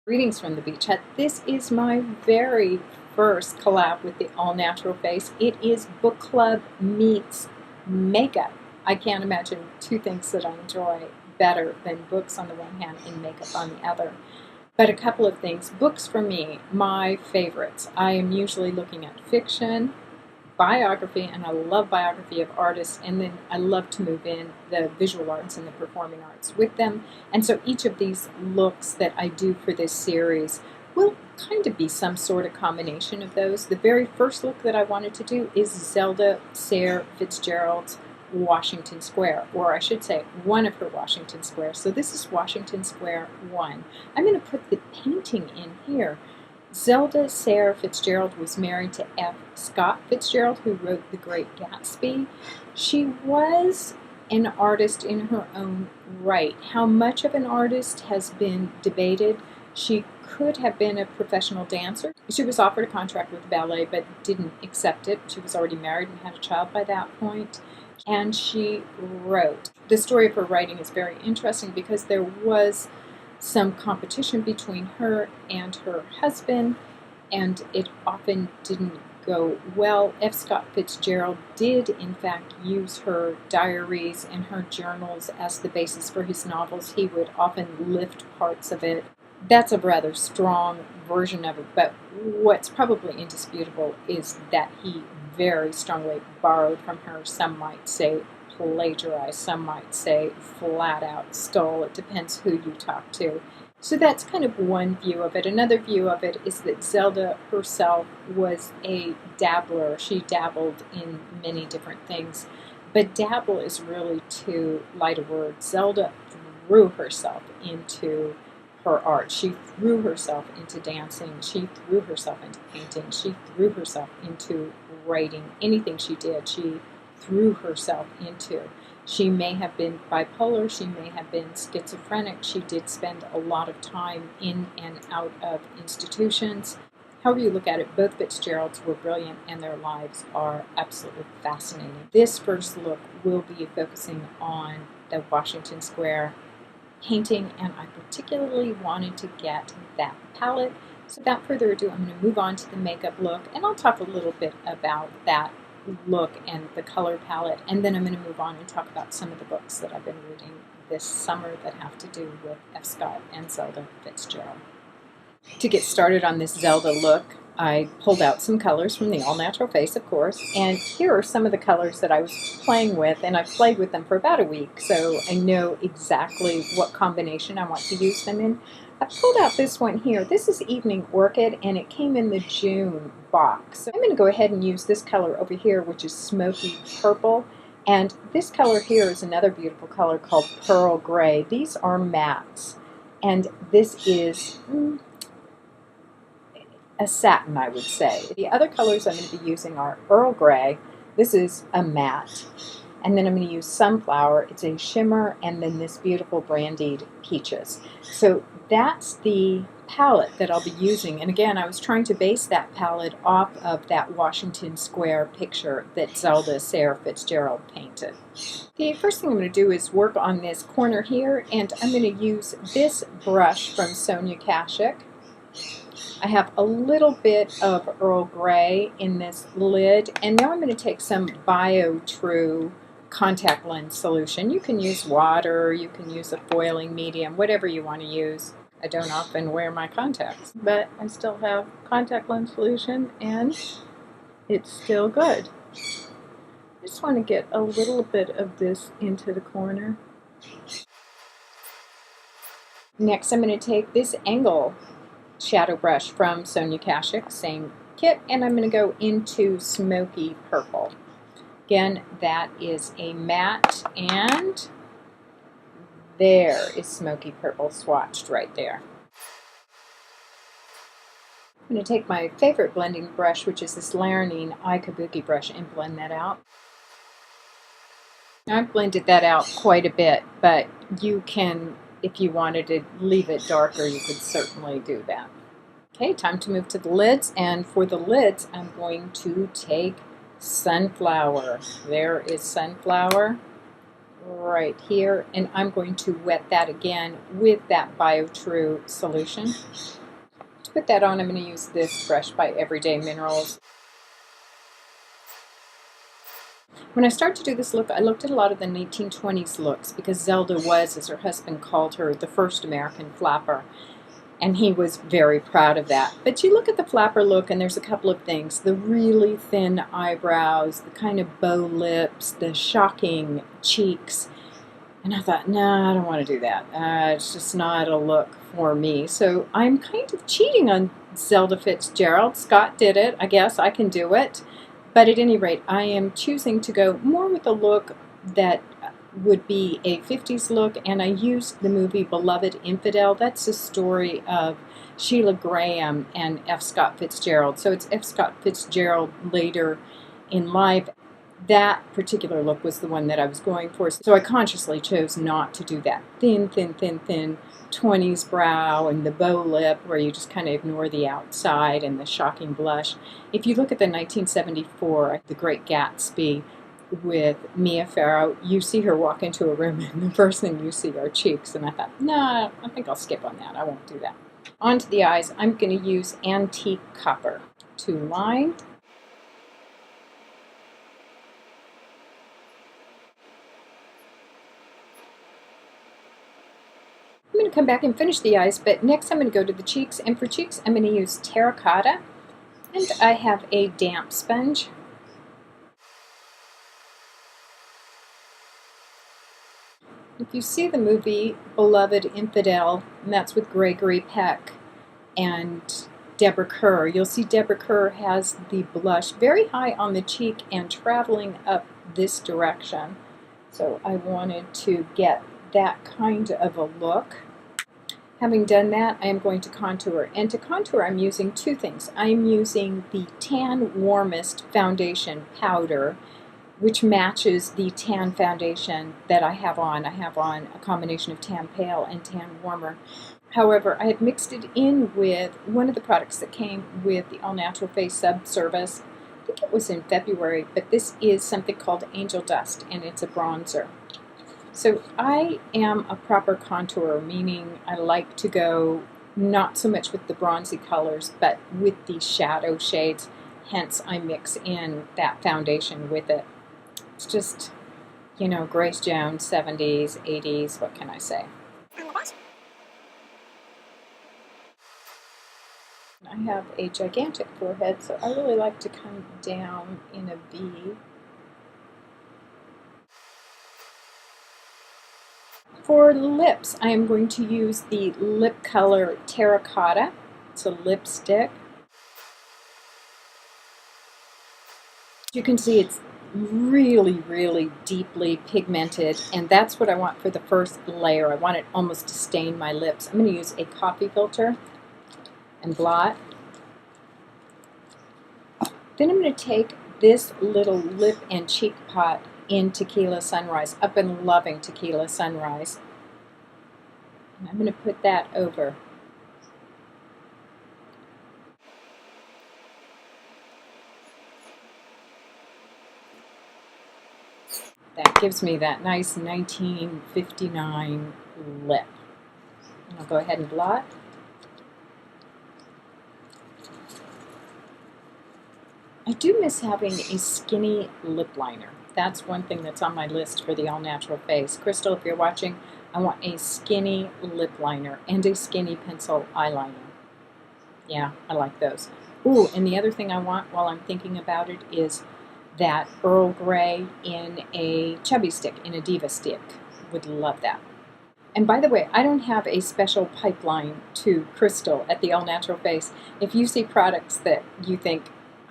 Greetings from the beach hut. This is my very first collab with the All Natural Face. It is book club meets makeup. I can't imagine two things that I enjoy better than books on the one hand and makeup on the other. But a couple of things. Books for me, my favorites. I am usually looking at fiction, biography, and I love biography of artists, and then I love to move in the visual arts and the performing arts with them. And so each of these looks that I do for this series will kind of be some sort of combination of those. The very first look that I wanted to do is Zelda Sayre Fitzgerald's Washington Square, or I should say one of her Washington Squares. So this is Washington Square 1. I'm going to put the painting in here. Zelda Sayre Fitzgerald was married to F. Scott Fitzgerald, who wrote The Great Gatsby. She was an artist in her own right. How much of an artist has been debated. She could have been a professional dancer. She was offered a contract with the ballet but didn't accept it. She was already married and had a child by that point. And she wrote. The story of her writing is very interesting because there was some competition between her and her husband, and it often didn't go well. F. Scott Fitzgerald did, in fact, use her diaries and her journals as the basis for his novels. He would often lift parts of it. That's a rather strong version of it, but what's probably indisputable is that he very strongly borrowed from her. Some might say plagiarized, some might say flat out stole. It depends who you talk to. So that's kind of one view of it. Another view of it is that Zelda herself was a dabbler. She dabbled in many different things, but dabble is really too light a word. Zelda threw herself into her art. She threw herself into dancing. She threw herself into painting. She threw herself into writing. Anything she did, she threw herself into. She may have been bipolar, she may have been schizophrenic. She did spend a lot of time in and out of institutions. However you look at it, both Fitzgeralds were brilliant and their lives are absolutely fascinating. This first look will be focusing on the Washington Square painting, and I particularly wanted to get that palette. So without further ado, I'm going to move on to the makeup look, and I'll talk a little bit about that look and the color palette, and then I'm going to move on and talk about some of the books that I've been reading this summer that have to do with F. Scott and Zelda Fitzgerald. To get started on this Zelda look, I pulled out some colors from the All Natural Face, of course, and here are some of the colors that I was playing with, and I've played with them for about a week, so I know exactly what combination I want to use them in. I pulled out this one here. This is Evening Orchid, and it came in the June box. So I'm going to go ahead and use this color over here, which is Smoky Purple. And this color here is another beautiful color called Pearl Gray. These are mattes. And this is a satin, I would say. The other colors I'm going to be using are Earl Gray. This is a matte. And then I'm going to use Sunflower. It's a shimmer, and then this beautiful Brandied Peaches. So that's the palette that I'll be using. And again, I was trying to base that palette off of that Washington Square picture that Zelda Sayre Fitzgerald painted. The first thing I'm going to do is work on this corner here, and I'm going to use this brush from Sonia Kashuk. I have a little bit of Earl Grey in this lid, and now I'm going to take some Bio True contact lens solution. You can use water, you can use a foiling medium, whatever you want to use. I don't often wear my contacts, but I still have contact lens solution, and it's still good. I just want to get a little bit of this into the corner. Next, I'm going to take this angle shadow brush from Sonia Kashuk, same kit, and I'm going to go into Smoky Purple. Again, that is a matte, and there is Smoky Purple swatched right there. I'm going to take my favorite blending brush, which is this Laranine Eye Kabuki brush, and blend that out. Now, I've blended that out quite a bit, but you can, if you wanted to leave it darker, you could certainly do that. Okay, time to move to the lids, and for the lids, I'm going to take Sunflower. There is Sunflower right here, and I'm going to wet that again with that BioTrue solution. To put that on, I'm going to use this brush by Everyday Minerals. When I started to do this look, I looked at a lot of the 1920s looks because Zelda was, as her husband called her, the first American flapper. And he was very proud of that. But you look at the flapper look and there's a couple of things. The really thin eyebrows, the kind of bow lips, the shocking cheeks. And I thought, nah, I don't want to do that. It's just not a look for me. So I'm kind of cheating on Zelda Fitzgerald. Scott did it. I guess I can do it. But at any rate, I am choosing to go more with a look that would be a 50s look, and I used the movie Beloved Infidel. That's the story of Sheila Graham and F. Scott Fitzgerald. So it's F. Scott Fitzgerald later in life. That particular look was the one that I was going for. So I consciously chose not to do that thin 20s brow and the bow lip where you just kind of ignore the outside and the shocking blush. If you look at the 1974, The Great Gatsby with Mia Farrow, you see her walk into a room and the first thing you see are cheeks. And I thought, nah, I think I'll skip on that. I won't do that. On to the eyes. I'm going to use Antique Copper to line. I'm going to come back and finish the eyes, but next I'm going to go to the cheeks, and for cheeks I'm going to use Terra Cotta, and I have a damp sponge. If you see the movie Beloved Infidel, and that's with Gregory Peck and Deborah Kerr, you'll see Deborah Kerr has the blush very high on the cheek and traveling up this direction. So I wanted to get that kind of a look. Having done that, I am going to contour. And to contour, I'm using two things. I'm using the Tan Warmest foundation powder, which matches the tan foundation that I have on. I have on a combination of Tan Pale and Tan Warmer. However, I had mixed it in with one of the products that came with the All Natural Face Sub-Service. I think it was in February, but this is something called Angel Dust, and it's a bronzer. So I am a proper contourer, meaning I like to go not so much with the bronzy colors, but with the shadow shades. Hence, I mix in that foundation with it. It's just, you know, Grace Jones, 70s, 80s, what can I say? I have a gigantic forehead, so I really like to come down in a V. For lips, I am going to use the lip color Terra Cotta. It's a lipstick. You can see it's really deeply pigmented, and that's what I want for the first layer. I want it almost to stain my lips. I'm going to use a coffee filter and blot. Then I'm going to take this little lip and cheek pot in Tequila Sunrise. I've been loving Tequila Sunrise. And I'm going to put that over. That gives me that nice 1959 lip. And I'll go ahead and blot. I do miss having a skinny lip liner. That's one thing that's on my list for the All Natural Face. Crystal, if you're watching, I want a skinny lip liner and a skinny pencil eyeliner. Yeah, I like those. Ooh, and the other thing I want while I'm thinking about it is that Earl Grey in a chubby stick, in a diva stick. Would love that. And by the way, I don't have a special pipeline to Crystal at the All Natural Face. If you see products that you think,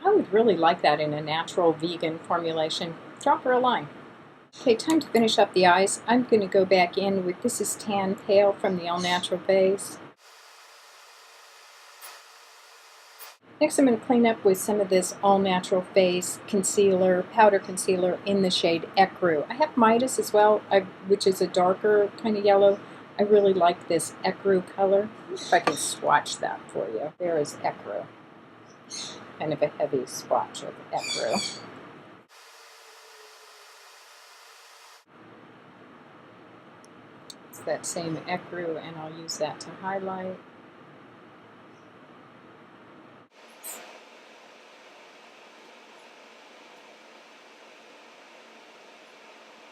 I would really like that in a natural vegan formulation, drop her a line. Okay, time to finish up the eyes. I'm going to go back in with, this is Tan Pale from the All Natural Face. Next, I'm going to clean up with some of this All Natural Face concealer, powder concealer in the shade Ecru. I have Midas as well, which is a darker kind of yellow. I really like this Ecru color. If I can swatch that for you. There is Ecru. Kind of a heavy swatch of Ecru. that same Ecru, and I'll use that to highlight.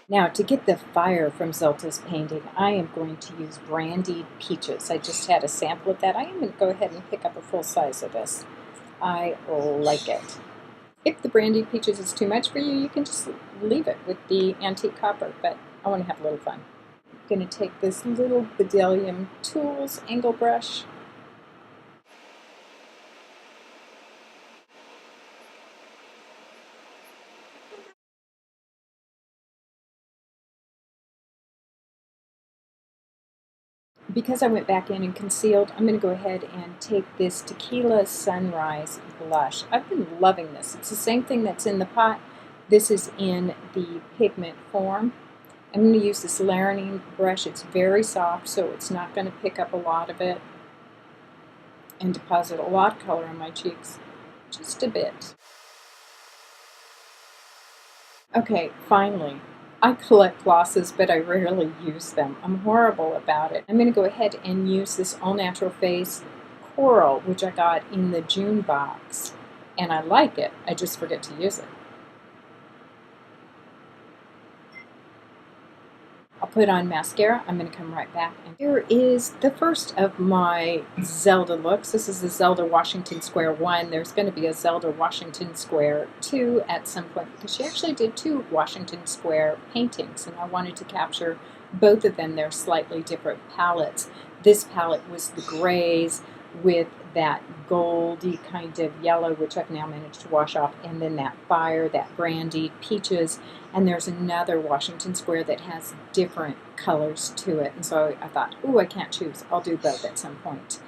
Now, to get the fire from Zelda's painting, I am going to use Brandied Peaches. I just had a sample of that. I am going to go ahead and pick up a full size of this. I like it. If the Brandied Peaches is too much for you, you can just leave it with the antique copper, but I want to have a little fun. I'm going to take this little Bedellium Tools angle brush. Because I went back in and concealed, I'm going to go ahead and take this Tequila Sunrise blush. I've been loving this. It's the same thing that's in the pot. This is in the pigment form. I'm going to use this layering brush. It's very soft, so it's not going to pick up a lot of it and deposit a lot of color on my cheeks. Just a bit. Okay, finally. I collect glosses, but I rarely use them. I'm horrible about it. I'm going to go ahead and use this All Natural Face Coral, which I got in the June box. And I like it. I just forget to use it. I'll put on mascara. I'm going to come right back. And here is the first of my Zelda looks. This is the Zelda Washington Square 1. There's going to be a Zelda Washington Square 2 at some point because she actually did 2 Washington Square paintings, and I wanted to capture both of them. They're slightly different palettes. This palette was the grays with that goldy kind of yellow, which I've now managed to wash off, and then that fire, that Brandied Peaches, and there's another Washington Square that has different colors to it, and so I thought, ooh, I can't choose. I'll do both at some point.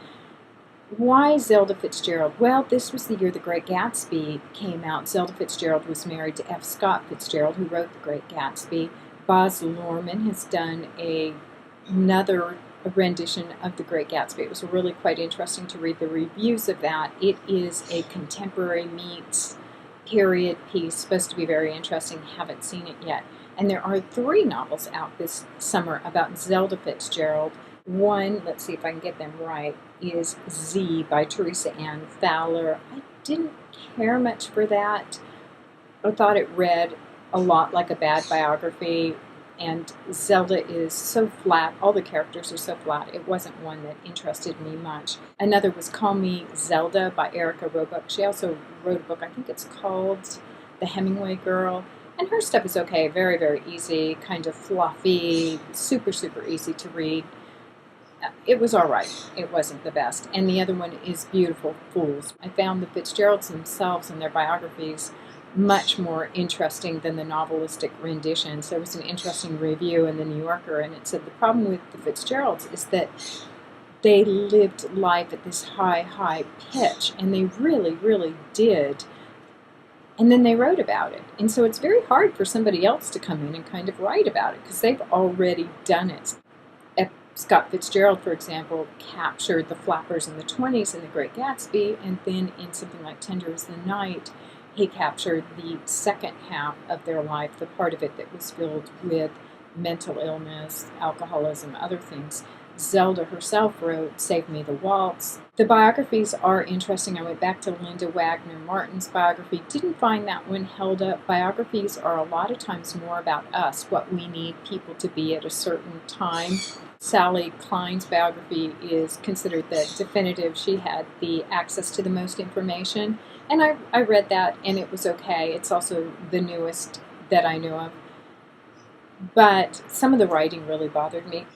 Why Zelda Fitzgerald? Well, this was the year The Great Gatsby came out. Zelda Fitzgerald was married to F. Scott Fitzgerald, who wrote The Great Gatsby. Baz Luhrmann has done another rendition of The Great Gatsby. It was really quite interesting to read the reviews of that. It is a contemporary meets period piece, supposed to be very interesting. Haven't seen it yet. And there are 3 novels out this summer about Zelda Fitzgerald. One, let's see if I can get them right, is Z by Teresa Ann Fowler. I didn't care much for that. I thought it read a lot like a bad biography, and Zelda is so flat. All the characters are so flat. It wasn't one that interested me much. Another was Call Me Zelda by Erica Roebuck. She also wrote a book, I think it's called The Hemingway Girl, and her stuff is okay, very, very easy, kind of fluffy, super, super easy to read. It was all right. It wasn't the best. And the other one is Beautiful Fools. I found the Fitzgeralds themselves and their biographies much more interesting than the novelistic renditions. There was an interesting review in the New Yorker, and it said the problem with the Fitzgeralds is that they lived life at this high, high pitch, and they really, really did. And then they wrote about it. And so it's very hard for somebody else to come in and kind of write about it because they've already done it. Scott Fitzgerald, for example, captured the flappers in the 20s in The Great Gatsby, and then in something like Tender as the Night, he captured the second half of their life, the part of it that was filled with mental illness, alcoholism, other things. Zelda herself wrote Save Me the Waltz. The biographies are interesting. I went back to Linda Wagner Martin's biography. Didn't find that one held up. Biographies are a lot of times more about us, what we need people to be at a certain time. Sally Klein's biography is considered the definitive. She had the access to the most information. And I read that, and it was okay. It's also the newest that I know of. But some of the writing really bothered me.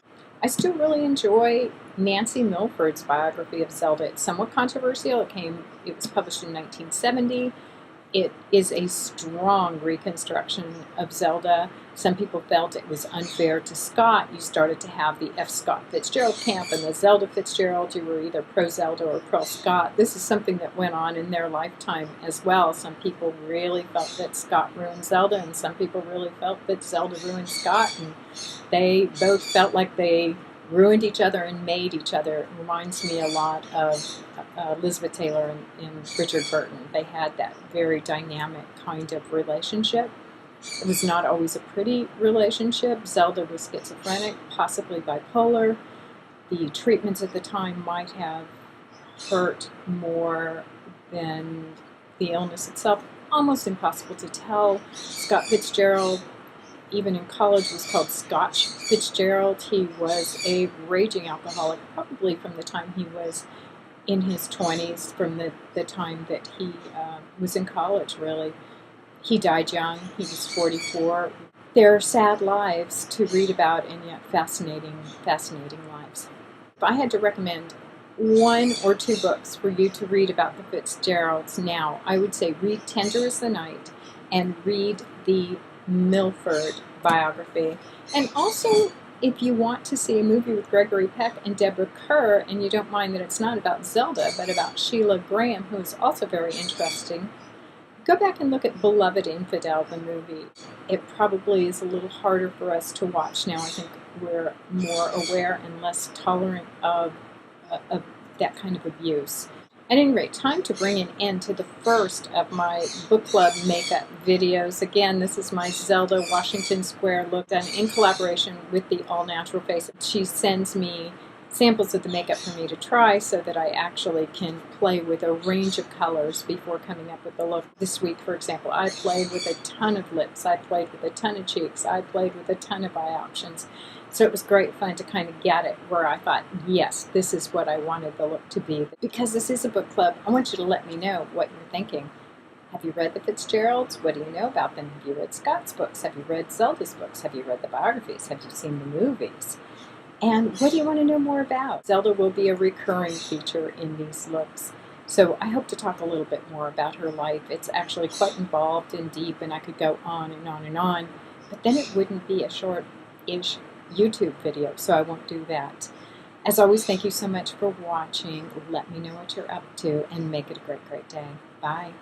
I still really enjoy Nancy Milford's biography of Zelda. It's somewhat controversial. It was published in 1970. It is a strong reconstruction of Zelda. Some people felt it was unfair to Scott. You started to have the F. Scott Fitzgerald camp and the Zelda Fitzgerald. You were either pro-Zelda or pro-Scott. This is something that went on in their lifetime as well. Some people really felt that Scott ruined Zelda, and some people really felt that Zelda ruined Scott, and they both felt like they ruined each other and made each other. It reminds me a lot of Elizabeth Taylor and Richard Burton. They had that very dynamic kind of relationship. It was not always a pretty relationship. Zelda was schizophrenic, possibly bipolar. The treatments at the time might have hurt more than the illness itself. Almost impossible to tell. Scott Fitzgerald, even in college, was called Scotch Fitzgerald. He was a raging alcoholic, probably from the time he was in his 20s, from the time that he was in college, really. He died young. He was 44. They're sad lives to read about, and yet fascinating lives. If I had to recommend one or two books for you to read about the Fitzgeralds now, I would say read Tender as the Night and read the Milford biography. And also, if you want to see a movie with Gregory Peck and Deborah Kerr, and you don't mind that it's not about Zelda, but about Sheila Graham, who is also very interesting, go back and look at Beloved Infidel, the movie. It probably is a little harder for us to watch now. I think we're more aware and less tolerant of that kind of abuse. At any rate, time to bring an end to the first of my book club makeup videos. Again, this is my Zelda Washington Square look done in collaboration with the All Natural Face. She sends me samples of the makeup for me to try so that I actually can play with a range of colors before coming up with the look. This week, for example, I played with a ton of lips, I played with a ton of cheeks, I played with a ton of eye options. So it was great fun to kind of get it where I thought, yes, this is what I wanted the look to be. Because this is a book club, I want you to let me know what you're thinking. Have you read the Fitzgeralds? What do you know about them? Have you read Scott's books? Have you read Zelda's books? Have you read the biographies? Have you seen the movies? And what do you want to know more about? Zelda will be a recurring feature in these looks. So I hope to talk a little bit more about her life. It's actually quite involved and deep, and I could go on and on and on, but then it wouldn't be a short-ish YouTube video, so I won't do that. As always, thank you so much for watching. Let me know what you're up to, and make it a great, great day. Bye.